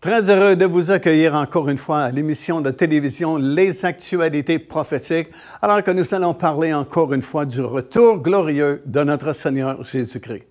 Très heureux de vous accueillir encore une fois à l'émission de télévision Les Actualités prophétiques, alors que nous allons parler encore une fois du retour glorieux de notre Seigneur Jésus-Christ.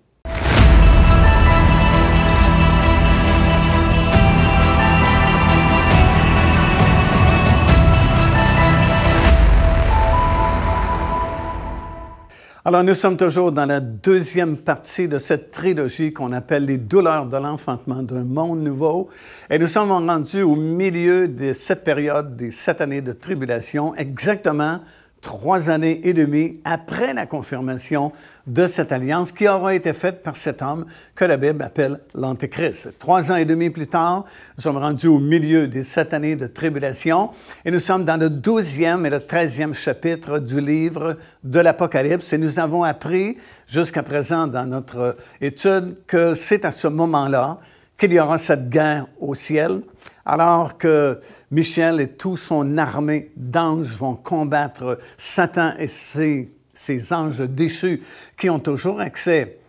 Alors, nous sommes toujours dans la deuxième partie de cette trilogie qu'on appelle les douleurs de l'enfantement d'un monde nouveau. Et nous sommes rendus au milieu de cette période, des 7 années de tribulation, exactement 3 années et demie après la confirmation de cette alliance qui aura été faite par cet homme que la Bible appelle l'Antéchrist. 3 ans et demi plus tard, nous sommes rendus au milieu des 7 années de tribulation et nous sommes dans le 12e et le 13e chapitre du livre de l'Apocalypse et nous avons appris jusqu'à présent dans notre étude que c'est à ce moment-là qu'il y aura cette guerre au ciel, alors que Michel et toute son armée d'anges vont combattre Satan et ses anges déchus qui ont toujours accès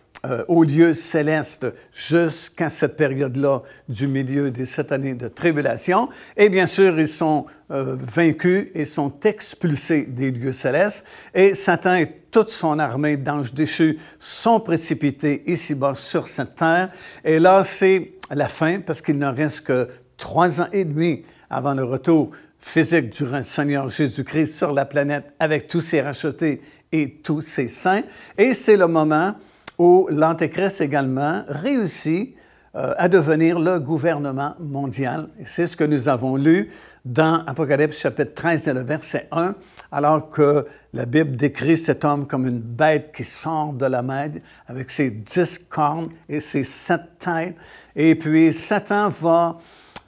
aux lieux célestes jusqu'à cette période-là du milieu des 7 années de tribulation. Et bien sûr, ils sont vaincus et sont expulsés des lieux célestes. Et Satan et toute son armée d'anges déchus sont précipités ici-bas sur cette terre. Et là, c'est la fin parce qu'il ne reste que 3 ans et demi avant le retour physique du Seigneur Jésus-Christ sur la planète avec tous ses rachetés et tous ses saints. Et c'est le moment où l'Antéchrist également réussit à devenir le gouvernement mondial. Et c'est ce que nous avons lu dans Apocalypse chapitre 13 et le verset 1, alors que la Bible décrit cet homme comme une bête qui sort de la mer avec ses 10 cornes et ses 7 têtes. Et puis Satan va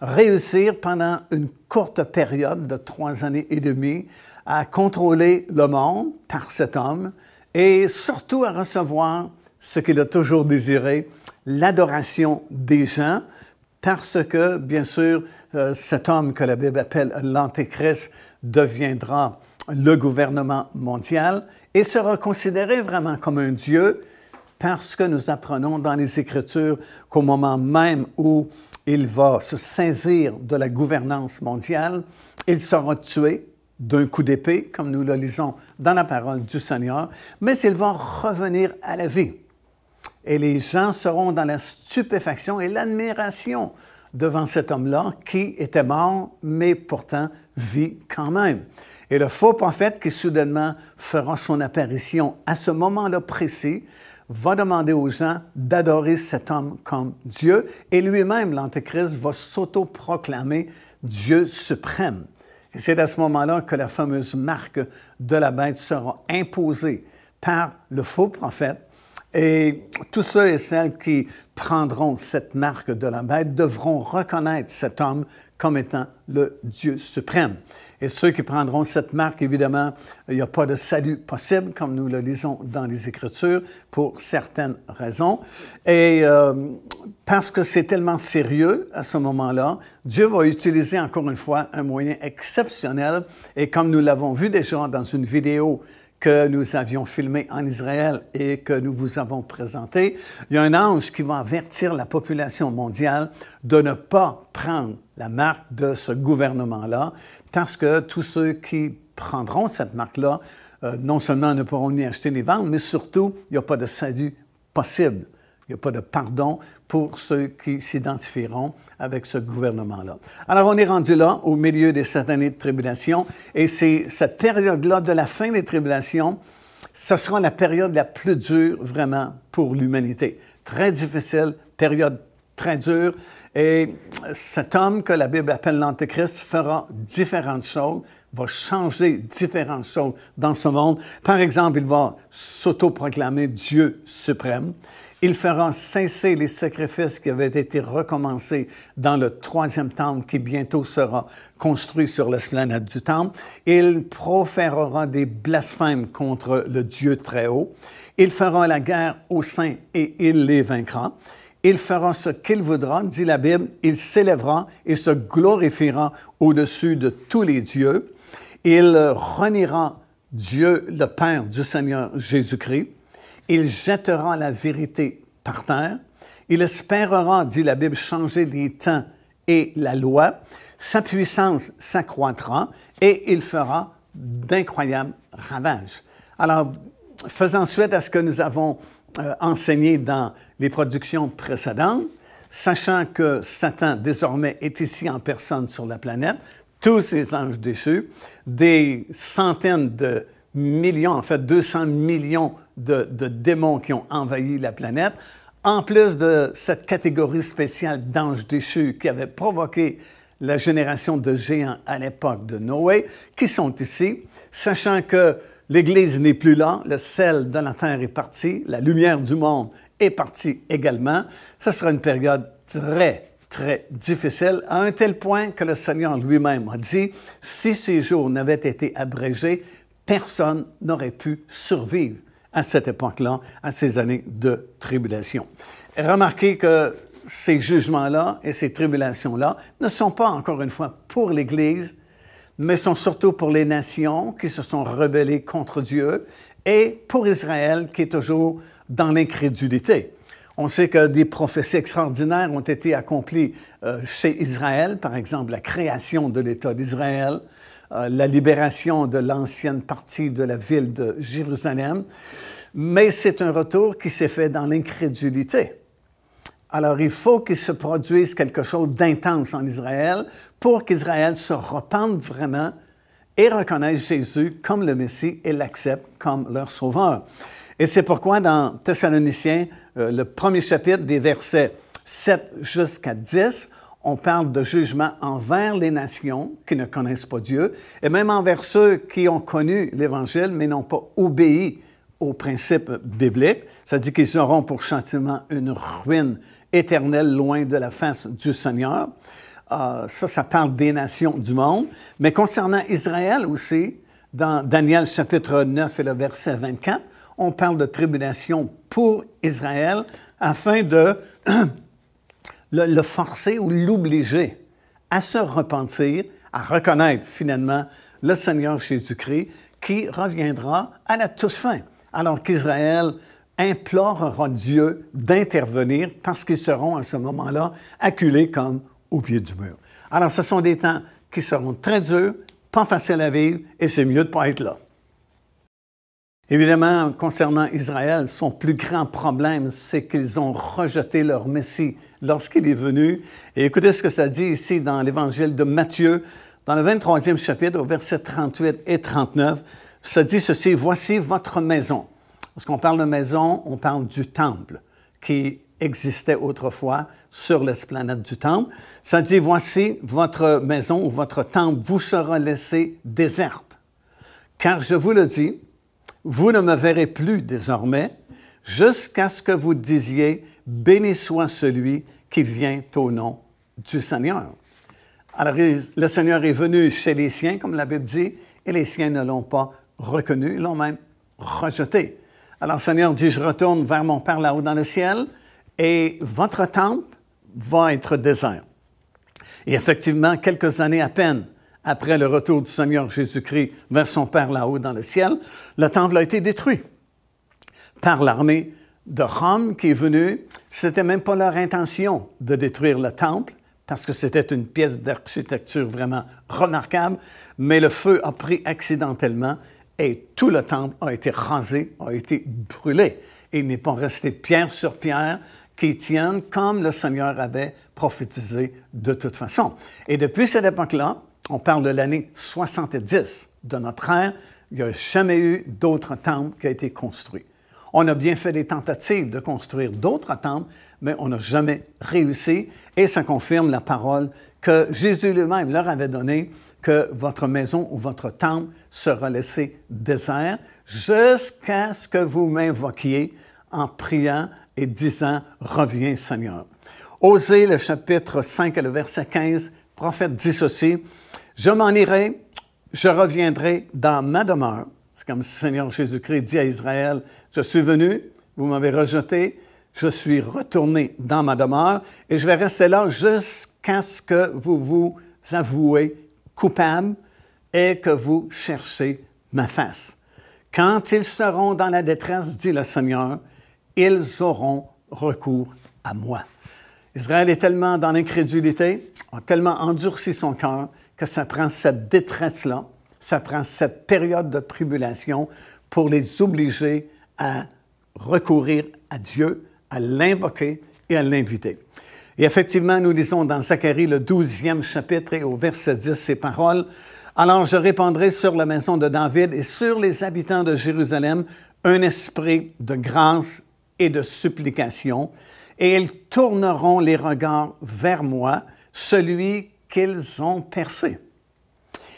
réussir pendant une courte période de 3 années et demie à contrôler le monde par cet homme et surtout à recevoir ce qu'il a toujours désiré, l'adoration des gens, parce que, bien sûr, cet homme que la Bible appelle l'Antéchrist deviendra le gouvernement mondial et sera considéré vraiment comme un Dieu, parce que nous apprenons dans les Écritures qu'au moment même où il va se saisir de la gouvernance mondiale, il sera tué d'un coup d'épée, comme nous le lisons dans la parole du Seigneur, mais il va revenir à la vie. Et les gens seront dans la stupéfaction et l'admiration devant cet homme-là qui était mort, mais pourtant vit quand même. Et le faux prophète qui soudainement fera son apparition à ce moment-là précis va demander aux gens d'adorer cet homme comme Dieu et lui-même, l'Antéchrist, va s'auto-proclamer Dieu suprême. Et c'est à ce moment-là que la fameuse marque de la bête sera imposée par le faux prophète. Et tous ceux et celles qui prendront cette marque de la bête devront reconnaître cet homme comme étant le Dieu suprême. Et ceux qui prendront cette marque, évidemment, il n'y a pas de salut possible, comme nous le lisons dans les Écritures, pour certaines raisons. Et parce que c'est tellement sérieux à ce moment-là, Dieu va utiliser encore une fois un moyen exceptionnel. Et comme nous l'avons vu déjà dans une vidéo que nous avions filmé en Israël et que nous vous avons présenté, il y a un ange qui va avertir la population mondiale de ne pas prendre la marque de ce gouvernement-là, parce que tous ceux qui prendront cette marque-là, non seulement ne pourront ni acheter ni vendre, mais surtout, il n'y a pas de salut possible. Il n'y a pas de pardon pour ceux qui s'identifieront avec ce gouvernement-là. Alors, on est rendu là, au milieu des 7 années de tribulation, et c'est cette période-là de la fin des tribulations, ce sera la période la plus dure, vraiment, pour l'humanité. Très difficile, période très dure, et cet homme que la Bible appelle l'Antéchrist fera différentes choses, va changer différentes choses dans ce monde. Par exemple, il va s'autoproclamer Dieu suprême. Il fera cesser les sacrifices qui avaient été recommencés dans le 3e temple qui bientôt sera construit sur l'esplanade du temple. Il proférera des blasphèmes contre le Dieu très haut. Il fera la guerre aux saints et il les vaincra. Il fera ce qu'il voudra, dit la Bible. Il s'élèvera et se glorifiera au-dessus de tous les dieux. Il reniera Dieu, le Père du Seigneur Jésus-Christ. Il jettera la vérité par terre. Il espérera, dit la Bible, changer les temps et la loi, sa puissance s'accroîtra et il fera d'incroyables ravages. Alors, faisant suite à ce que nous avons enseigné dans les productions précédentes, sachant que Satan désormais est ici en personne sur la planète, tous ces anges déchus, des centaines de millions, en fait 200 millions de démons qui ont envahi la planète, en plus de cette catégorie spéciale d'anges déchus qui avait provoqué la génération de géants à l'époque de Noé, qui sont ici, sachant que l'Église n'est plus là, le sel de la terre est parti, la lumière du monde est partie également. Ce sera une période très, très difficile, à un tel point que le Seigneur lui-même a dit, si ces jours n'avaient été abrégés, personne n'aurait pu survivre à cette époque-là, à ces années de tribulation. Et remarquez que ces jugements-là et ces tribulations-là ne sont pas, encore une fois, pour l'Église, mais sont surtout pour les nations qui se sont rebellées contre Dieu et pour Israël qui est toujours dans l'incrédulité. On sait que des prophéties extraordinaires ont été accomplies chez Israël, par exemple la création de l'État d'Israël, la libération de l'ancienne partie de la ville de Jérusalem, mais c'est un retour qui s'est fait dans l'incrédulité. Alors, il faut qu'il se produise quelque chose d'intense en Israël pour qu'Israël se repente vraiment et reconnaisse Jésus comme le Messie et l'accepte comme leur sauveur. Et c'est pourquoi dans Thessaloniciens, le premier chapitre, des versets 7 jusqu'à 10, on parle de jugement envers les nations qui ne connaissent pas Dieu, et même envers ceux qui ont connu l'Évangile, mais n'ont pas obéi aux principes bibliques. Ça dit qu'ils auront pour châtiment une ruine éternelle loin de la face du Seigneur. Ça parle des nations du monde. Mais concernant Israël aussi, dans Daniel chapitre 9 et le verset 24, on parle de tribulation pour Israël afin de le forcer ou l'obliger à se repentir, à reconnaître finalement le Seigneur Jésus-Christ qui reviendra à la toute fin. Alors qu'Israël implorera Dieu d'intervenir parce qu'ils seront à ce moment-là acculés comme au pied du mur. Alors ce sont des temps qui seront très durs, pas faciles à vivre et c'est mieux de ne pas être là. Évidemment, concernant Israël, son plus grand problème, c'est qu'ils ont rejeté leur Messie lorsqu'il est venu. Et écoutez ce que ça dit ici dans l'Évangile de Matthieu, dans le 23e chapitre, au verset 38 et 39, ça dit ceci, « Voici votre maison ». Lorsqu'on parle de maison, on parle du temple qui existait autrefois sur l'esplanade du temple. Ça dit, « Voici votre maison ou votre temple vous sera laissé déserte. Car je vous le dis, vous ne me verrez plus désormais, jusqu'à ce que vous disiez, béni soit celui qui vient au nom du Seigneur. » Alors, le Seigneur est venu chez les siens, comme la Bible dit, et les siens ne l'ont pas reconnu, ils l'ont même rejeté. Alors, le Seigneur dit, je retourne vers mon Père là-haut dans le ciel, et votre temple va être désert. Et effectivement, quelques années à peine après le retour du Seigneur Jésus-Christ vers son Père là-haut dans le ciel, le temple a été détruit par l'armée de Rome qui est venue. Ce n'était même pas leur intention de détruire le temple, parce que c'était une pièce d'architecture vraiment remarquable, mais le feu a pris accidentellement et tout le temple a été rasé, a été brûlé. Et il n'est pas resté pierre sur pierre qui tiennent comme le Seigneur avait prophétisé de toute façon. Et depuis cette époque-là, on parle de l'année 70 de notre ère, il n'y a jamais eu d'autre temple qui a été construit. On a bien fait des tentatives de construire d'autres temples, mais on n'a jamais réussi. Et ça confirme la parole que Jésus lui-même leur avait donnée, que votre maison ou votre temple sera laissé désert jusqu'à ce que vous m'invoquiez en priant et disant « Reviens, Seigneur ». Osée, le chapitre 5 et le verset 15, le prophète dit ceci, « Je m'en irai, je reviendrai dans ma demeure. » C'est comme si le Seigneur Jésus-Christ dit à Israël, « Je suis venu, vous m'avez rejeté, je suis retourné dans ma demeure et je vais rester là jusqu'à ce que vous vous avouez coupable et que vous cherchez ma face. Quand ils seront dans la détresse, dit le Seigneur, ils auront recours à moi. » Israël est tellement dans l'incrédulité, a tellement endurci son cœur que ça prend cette détresse-là, ça prend cette période de tribulation pour les obliger à recourir à Dieu, à l'invoquer et à l'inviter. Et effectivement, nous lisons dans Zacharie, le 12e chapitre et au verset 10, ces paroles. « Alors je répandrai sur la maison de David et sur les habitants de Jérusalem un esprit de grâce et de supplication, et ils tourneront les regards vers moi, celui qu'ils ont percé.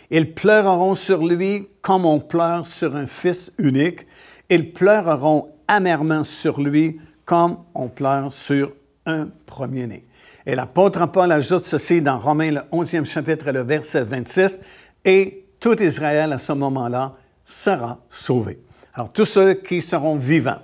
Ils pleureront sur lui comme on pleure sur un fils unique. Ils pleureront amèrement sur lui comme on pleure sur un premier-né. » Et l'apôtre Paul ajoute ceci dans Romains, le 11e chapitre, le verset 26, « Et tout Israël, à ce moment-là, sera sauvé. » Alors, tous ceux qui seront vivants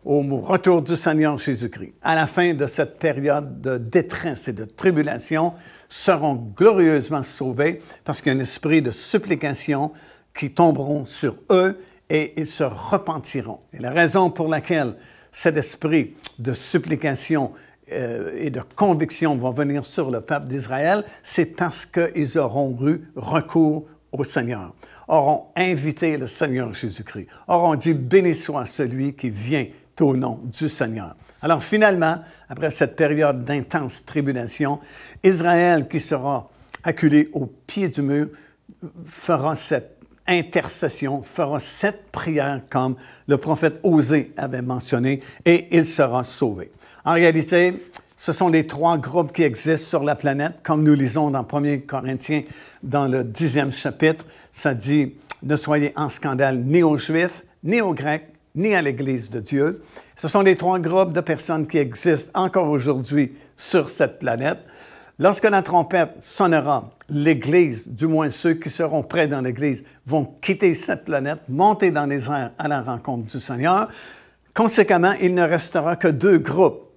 au retour du Seigneur Jésus-Christ, à la fin de cette période de détresse et de tribulation, seront glorieusement sauvés parce qu'il y a un esprit de supplication qui tomberont sur eux et ils se repentiront. Et la raison pour laquelle cet esprit de supplication et de conviction va venir sur le peuple d'Israël, c'est parce qu'ils auront eu recours au Seigneur, auront invité le Seigneur Jésus-Christ, auront dit « Béni soit celui qui vient au nom du Seigneur. » Alors finalement, après cette période d'intense tribulation, Israël qui sera acculé au pied du mur fera cette intercession, fera cette prière comme le prophète Osée avait mentionné et il sera sauvé. En réalité, ce sont les trois groupes qui existent sur la planète, comme nous lisons dans 1 Corinthiens, dans le 10e chapitre, ça dit « Ne soyez en scandale ni aux Juifs, ni aux Grecs, ni à l'Église de Dieu. » Ce sont les trois groupes de personnes qui existent encore aujourd'hui sur cette planète. Lorsque la trompette sonnera, l'Église, du moins ceux qui seront près dans l'Église, vont quitter cette planète, monter dans les airs à la rencontre du Seigneur. Conséquemment, il ne restera que deux groupes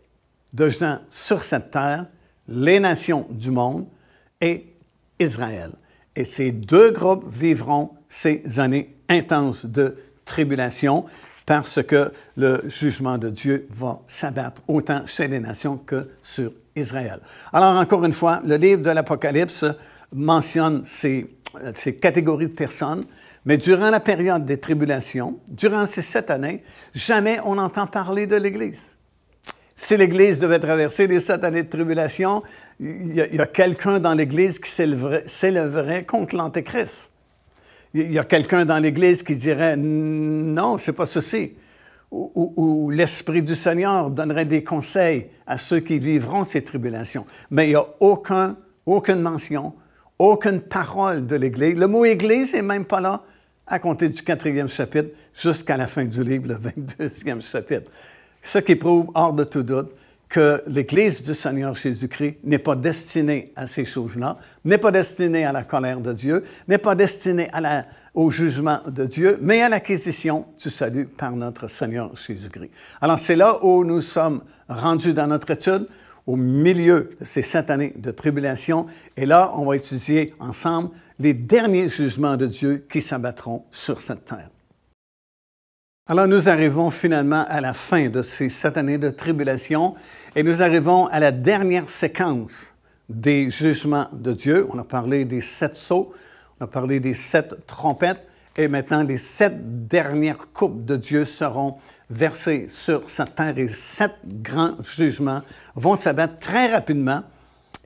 de gens sur cette terre, les nations du monde et Israël. Et ces deux groupes vivront ces années intenses de tribulation parce que le jugement de Dieu va s'abattre autant chez les nations que sur Israël. Alors, encore une fois, le livre de l'Apocalypse mentionne ces catégories de personnes, mais durant la période des tribulations, durant ces 7 années, jamais on n'entend parler de l'Église. Si l'Église devait traverser les 7 années de tribulation, il y a quelqu'un dans l'Église qui s'élèverait contre l'Antéchrist. Il y a quelqu'un dans l'Église qui dirait « Non, c'est pas ceci ». Ou l'Esprit du Seigneur donnerait des conseils à ceux qui vivront ces tribulations. Mais il n'y a aucune mention, aucune parole de l'Église. Le mot « Église » n'est même pas là à compter du 4e chapitre jusqu'à la fin du livre, le 22e chapitre. Ce qui prouve, hors de tout doute, que l'Église du Seigneur Jésus-Christ n'est pas destinée à ces choses-là, n'est pas destinée à la colère de Dieu, n'est pas destinée au jugement de Dieu, mais à l'acquisition du salut par notre Seigneur Jésus-Christ. Alors, c'est là où nous sommes rendus dans notre étude, au milieu de ces 7 années de tribulation, et là, on va étudier ensemble les derniers jugements de Dieu qui s'abattront sur cette terre. Alors, nous arrivons finalement à la fin de ces 7 années de tribulation et nous arrivons à la dernière séquence des jugements de Dieu. On a parlé des 7 sceaux, on a parlé des 7 trompettes et maintenant les 7 dernières coupes de Dieu seront versées sur cette terre et 7 grands jugements vont s'abattre très rapidement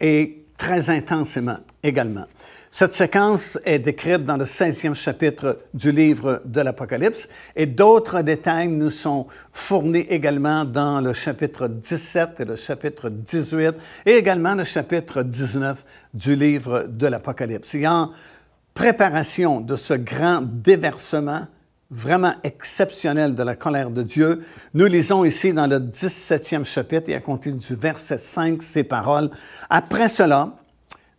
et très intensément également. Cette séquence est décrite dans le 16e chapitre du livre de l'Apocalypse et d'autres détails nous sont fournis également dans le chapitre 17 et le chapitre 18 et également le chapitre 19 du livre de l'Apocalypse. Et en préparation de ce grand déversement vraiment exceptionnel de la colère de Dieu, nous lisons ici dans le 17e chapitre et à compter du verset 5 ces paroles. « Après cela,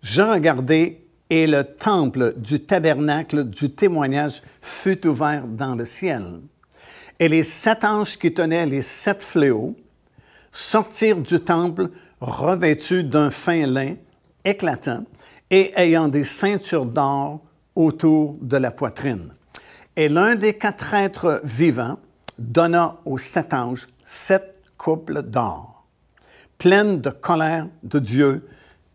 je regardai et le temple du tabernacle du témoignage fut ouvert dans le ciel. Et les 7 anges qui tenaient les 7 fléaux sortirent du temple revêtus d'un fin lin éclatant et ayant des ceintures d'or autour de la poitrine. Et l'un des 4 êtres vivants donna aux 7 anges 7 couples d'or, pleines de colère de Dieu,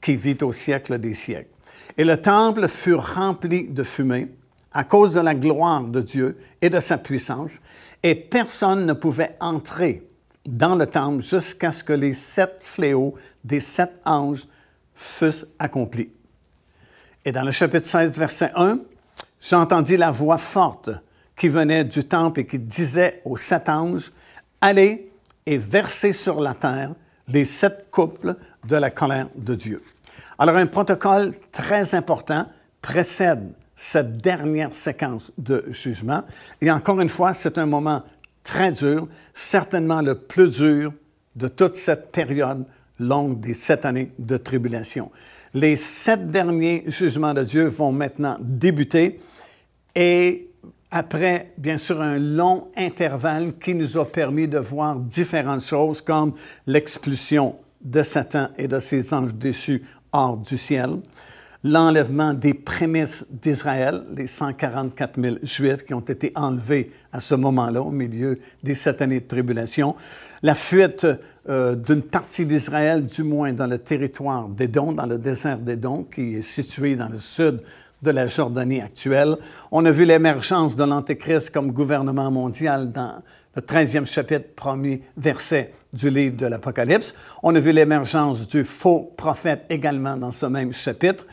qui vit au siècle des siècles. Et le temple fut rempli de fumée à cause de la gloire de Dieu et de sa puissance, et personne ne pouvait entrer dans le temple jusqu'à ce que les 7 fléaux des 7 anges fussent accomplis. Et dans le chapitre 16, verset 1, « J'entendis la voix forte qui venait du temple et qui disait aux 7 anges, « Allez et versez sur la terre les 7 couples de la colère de Dieu. » Alors, un protocole très important précède cette dernière séquence de jugement. Et encore une fois, c'est un moment très dur, certainement le plus dur de toute cette période longue des 7 années de tribulation. Les 7 derniers jugements de Dieu vont maintenant débuter et après, bien sûr, un long intervalle qui nous a permis de voir différentes choses comme l'expulsion de Satan et de ses anges déchus hors du ciel, l'enlèvement des prémices d'Israël, les 144 000 Juifs qui ont été enlevés à ce moment-là, au milieu des 7 années de tribulation, la fuite d'une partie d'Israël, du moins dans le territoire d'Édom, dans le désert d'Édom, qui est situé dans le sud de la Jordanie actuelle. On a vu l'émergence de l'Antéchrist comme gouvernement mondial dans le 13e chapitre, premier verset du livre de l'Apocalypse. On a vu l'émergence du faux prophète également dans ce même chapitre.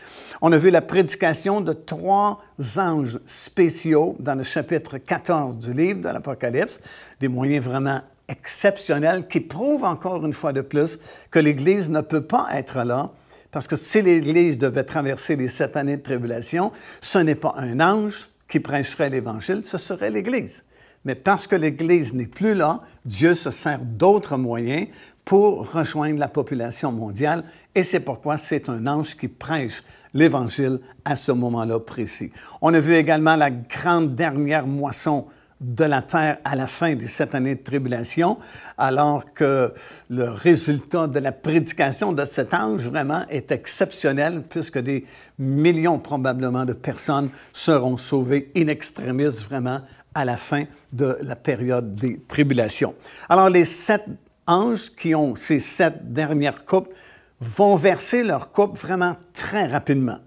On a vu la prédication de 3 anges spéciaux dans le chapitre 14 du livre de l'Apocalypse, des moyens vraiment exceptionnels qui prouvent encore une fois de plus que l'Église ne peut pas être là. Parce que si l'Église devait traverser les 7 années de tribulation, ce n'est pas un ange qui prêcherait l'Évangile, ce serait l'Église. Mais parce que l'Église n'est plus là, Dieu se sert d'autres moyens pour rejoindre la population mondiale et c'est pourquoi c'est un ange qui prêche l'Évangile à ce moment-là précis. On a vu également la grande dernière moisson de la terre à la fin des 7 années de tribulation, alors que le résultat de la prédication de cet ange vraiment est exceptionnel, puisque des millions probablement de personnes seront sauvées in extremis vraiment à la fin de la période des tribulations. Alors les 7 anges qui ont ces 7 dernières coupes vont verser leur coupe vraiment très rapidement.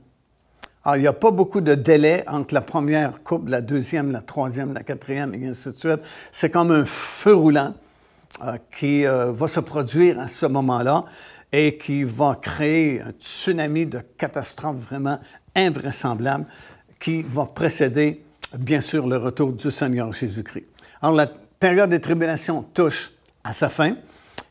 Alors, il n'y a pas beaucoup de délai entre la première coupe, la deuxième, la troisième, la quatrième, et ainsi de suite. C'est comme un feu roulant qui va se produire à ce moment-là et qui va créer un tsunami de catastrophes vraiment invraisemblables qui va précéder, bien sûr, le retour du Seigneur Jésus-Christ. Alors, la période des tribulations touche à sa fin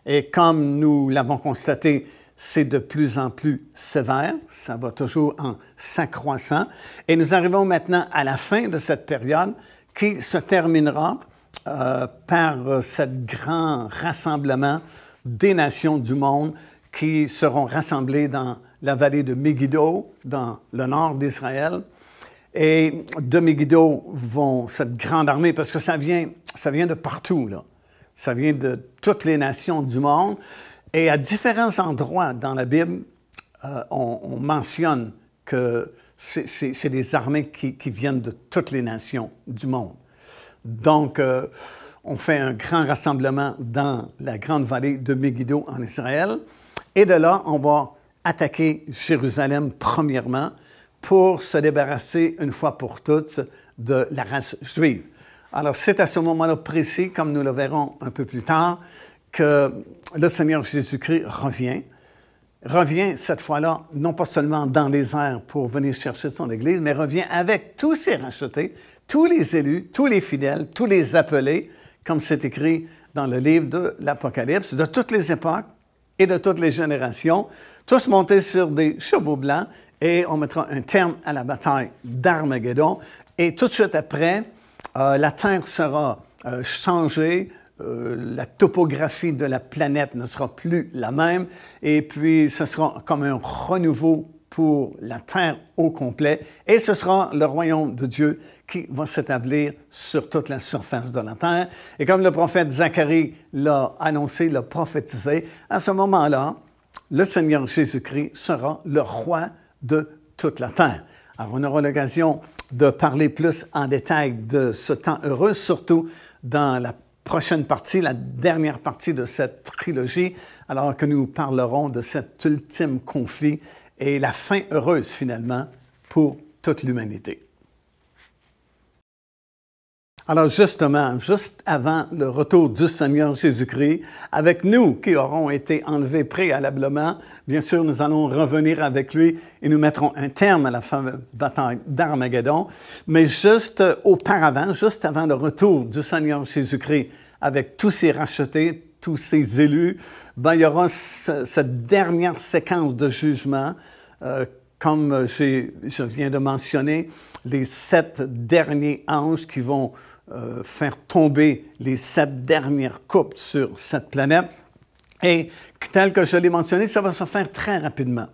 et comme nous l'avons constaté, c'est de plus en plus sévère, ça va toujours en s'accroissant. Et nous arrivons maintenant à la fin de cette période qui se terminera par ce grand rassemblement des nations du monde qui seront rassemblées dans la vallée de Megiddo, dans le nord d'Israël. Et de Megiddo vont cette grande armée, parce que ça vient de partout, là. Ça vient de toutes les nations du monde. Et à différents endroits dans la Bible, on mentionne que c'est des armées qui viennent de toutes les nations du monde. Donc, on fait un grand rassemblement dans la grande vallée de Megiddo en Israël. Et de là, on va attaquer Jérusalem premièrement pour se débarrasser une fois pour toutes de la race juive. Alors, c'est à ce moment-là précis, comme nous le verrons un peu plus tard, que le Seigneur Jésus-Christ revient cette fois-là, non pas seulement dans les airs pour venir chercher son Église, mais revient avec tous ses rachetés, tous les élus, tous les fidèles, tous les appelés, comme c'est écrit dans le livre de l'Apocalypse, de toutes les époques et de toutes les générations, tous montés sur des chevaux blancs, et on mettra un terme à la bataille d'Armageddon. Et tout de suite après, la terre sera changée, la topographie de la planète ne sera plus la même et puis ce sera comme un renouveau pour la terre au complet et ce sera le royaume de Dieu qui va s'établir sur toute la surface de la terre. Et comme le prophète Zacharie l'a annoncé, l'a prophétisé, à ce moment-là, le Seigneur Jésus-Christ sera le roi de toute la terre. Alors, on aura l'occasion de parler plus en détail de ce temps heureux, surtout dans la prochaine partie, la dernière partie de cette trilogie, alors que nous parlerons de cet ultime conflit et la fin heureuse finalement pour toute l'humanité. Alors justement, juste avant le retour du Seigneur Jésus-Christ, avec nous qui aurons été enlevés préalablement, bien sûr, nous allons revenir avec lui et nous mettrons un terme à la fameuse bataille d'Armageddon. Mais juste auparavant, juste avant le retour du Seigneur Jésus-Christ, avec tous ses rachetés, tous ses élus, il y aura cette dernière séquence de jugement, comme je viens de mentionner, les 7 derniers anges qui vont faire tomber les 7 dernières coupes sur cette planète. Et tel que je l'ai mentionné, ça va se faire très rapidement.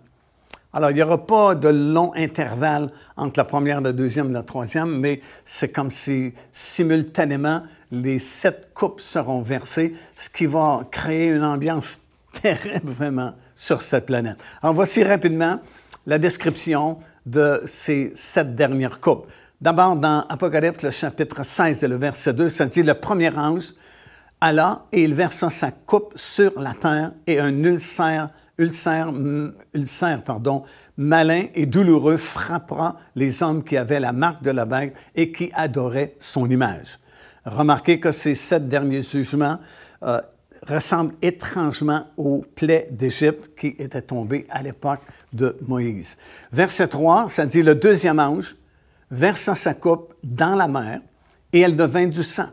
Alors, il n'y aura pas de long intervalle entre la première, la deuxième et la troisième, mais c'est comme si simultanément, les 7 coupes seront versées, ce qui va créer une ambiance terrible vraiment sur cette planète. Alors, voici rapidement la description de ces 7 dernières coupes. D'abord, dans Apocalypse, le chapitre 16 et le verset 2, ça dit « Le premier ange alla et il versa sa coupe sur la terre et un ulcère malin et douloureux frappera les hommes qui avaient la marque de la bête et qui adoraient son image. » Remarquez que ces 7 derniers jugements ressemblent étrangement aux plaies d'Égypte qui étaient tombées à l'époque de Moïse. Verset 3, ça dit « Le deuxième ange versa sa coupe dans la mer, et elle devint du sang,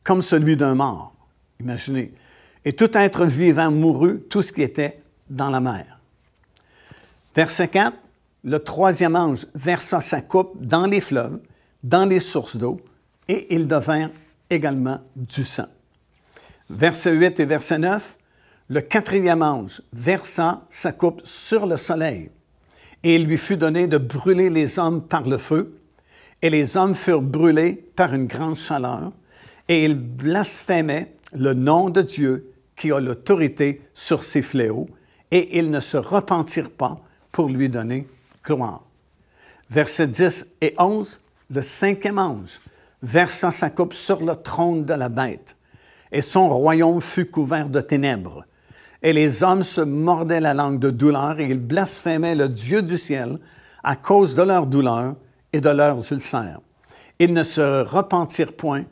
comme celui d'un mort. » Imaginez. Et tout être vivant mourut, tout ce qui était dans la mer. Verset 4, le troisième ange versa sa coupe dans les fleuves, dans les sources d'eau, et ils devinrent également du sang. Verset 8 et verset 9, le quatrième ange versa sa coupe sur le soleil, et il lui fut donné de brûler les hommes par le feu, et les hommes furent brûlés par une grande chaleur, et ils blasphémaient le nom de Dieu qui a l'autorité sur ces fléaux, et ils ne se repentirent pas pour lui donner gloire. Versets 10 et 11, le cinquième ange versa sa coupe sur le trône de la bête, et son royaume fut couvert de ténèbres. Et les hommes se mordaient la langue de douleur, et ils blasphémaient le Dieu du ciel à cause de leur douleur et de leurs ulcères. Ils ne se repentirent point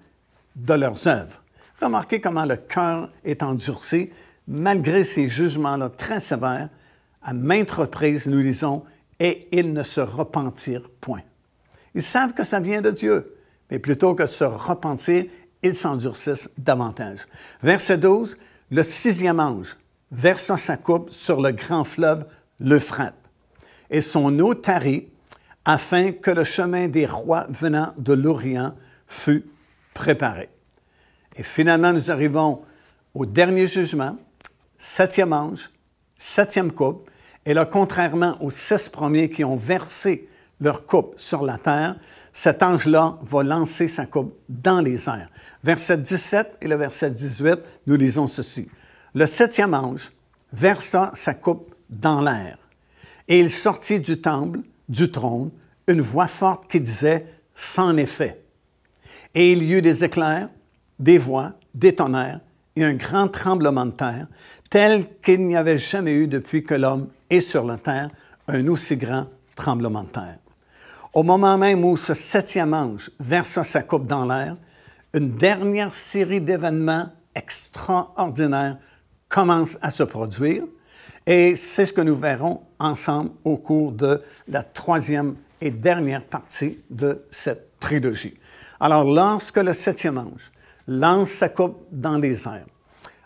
de leurs œuvres. Remarquez comment le cœur est endurci, malgré ces jugements-là très sévères. À maintes reprises, nous lisons, et ils ne se repentirent point. Ils savent que ça vient de Dieu, mais plutôt que se repentir, ils s'endurcissent davantage. Verset 12, le sixième ange versa sa coupe sur le grand fleuve l'Euphrate, et son eau tarit, afin que le chemin des rois venant de l'Orient fût préparé. Et finalement, nous arrivons au dernier jugement, 7e ange, 7e coupe, et là, contrairement aux 6 premiers qui ont versé leur coupe sur la terre, cet ange-là va lancer sa coupe dans les airs. Verset 17 et le verset 18, nous lisons ceci. Le 7e ange versa sa coupe dans l'air, et il sortit du temple, du trône, une voix forte qui disait « C'en est fait ». Et il y eut des éclairs, des voix, des tonnerres et un grand tremblement de terre, tel qu'il n'y avait jamais eu depuis que l'homme est sur la terre, un aussi grand tremblement de terre. Au moment même où ce 7e ange versa sa coupe dans l'air, une dernière série d'événements extraordinaires commence à se produire. Et c'est ce que nous verrons ensemble au cours de la 3e et dernière partie de cette trilogie. Alors, lorsque le 7e ange lance sa coupe dans les airs,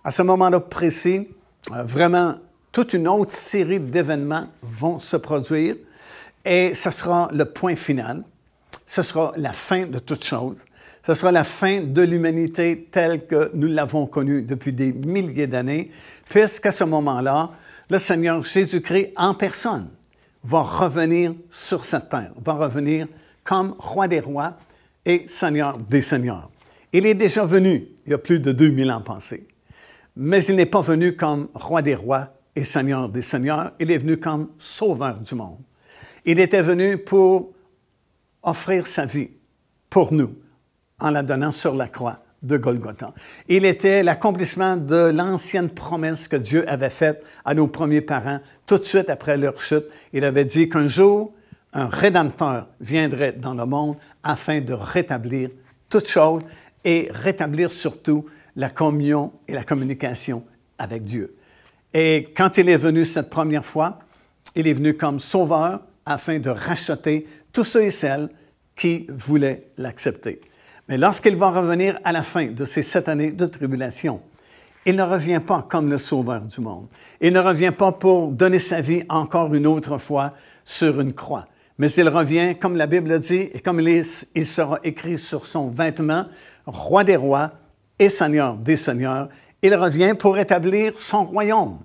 à ce moment-là précis, vraiment, toute une autre série d'événements vont se produire et ce sera le point final. Ce sera la fin de toute chose. Ce sera la fin de l'humanité telle que nous l'avons connue depuis des milliers d'années, puisqu'à ce moment-là, le Seigneur Jésus-Christ en personne va revenir sur cette terre, va revenir comme roi des rois et seigneur des seigneurs. Il est déjà venu il y a plus de 2000 ans passés, mais il n'est pas venu comme roi des rois et seigneur des seigneurs, il est venu comme sauveur du monde. Il était venu pour offrir sa vie pour nous, en la donnant sur la croix de Golgotha. Il était l'accomplissement de l'ancienne promesse que Dieu avait faite à nos premiers parents tout de suite après leur chute. Il avait dit qu'un jour, un Rédempteur viendrait dans le monde afin de rétablir toutes choses et rétablir surtout la communion et la communication avec Dieu. Et quand il est venu cette première fois, il est venu comme sauveur afin de racheter tous ceux et celles qui voulaient l'accepter. Mais lorsqu'il va revenir à la fin de ces 7 années de tribulation, il ne revient pas comme le sauveur du monde. Il ne revient pas pour donner sa vie encore une autre fois sur une croix. Mais il revient, comme la Bible dit, et comme il sera écrit sur son vêtement, Roi des rois et Seigneur des seigneurs. Il revient pour établir son royaume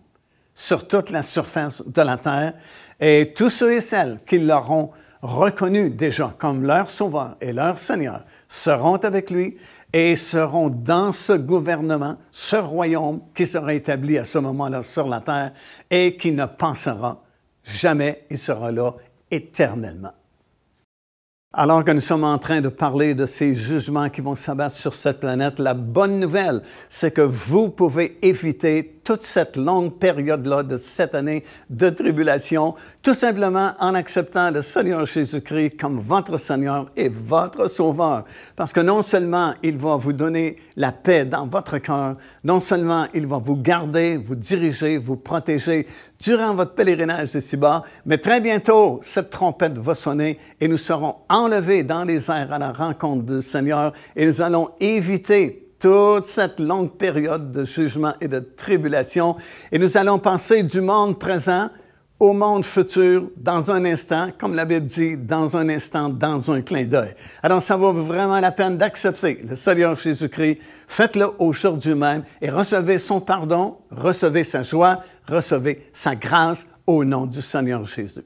sur toute la surface de la terre. Et tous ceux et celles qui l'auront reconnu déjà comme leur sauveur et leur Seigneur seront avec lui et seront dans ce gouvernement, ce royaume qui sera établi à ce moment-là sur la terre et qui ne passera jamais, il sera là éternellement. Alors que nous sommes en train de parler de ces jugements qui vont s'abattre sur cette planète, la bonne nouvelle, c'est que vous pouvez éviter toute cette longue période-là de 7 années de tribulation, tout simplement en acceptant le Seigneur Jésus-Christ comme votre Seigneur et votre Sauveur. Parce que non seulement il va vous donner la paix dans votre cœur, non seulement il va vous garder, vous diriger, vous protéger durant votre pèlerinage ici-bas, mais très bientôt, cette trompette va sonner et nous serons enlevés dans les airs à la rencontre du Seigneur et nous allons éviter toute cette longue période de jugement et de tribulation. Et nous allons passer du monde présent au monde futur dans un instant, comme la Bible dit, dans un instant, dans un clin d'œil. Alors, ça vaut vraiment la peine d'accepter le Seigneur Jésus-Christ. Faites-le aujourd'hui même et recevez son pardon, recevez sa joie, recevez sa grâce au nom du Seigneur Jésus.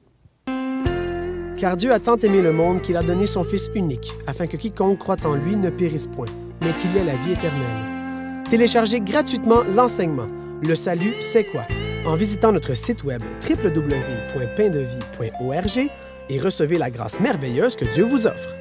Car Dieu a tant aimé le monde qu'il a donné son Fils unique, afin que quiconque croit en lui ne périsse point, mais qu'il ait la vie éternelle. Téléchargez gratuitement l'enseignement « Le salut, c'est quoi ?» en visitant notre site web www.paindevie.org et recevez la grâce merveilleuse que Dieu vous offre.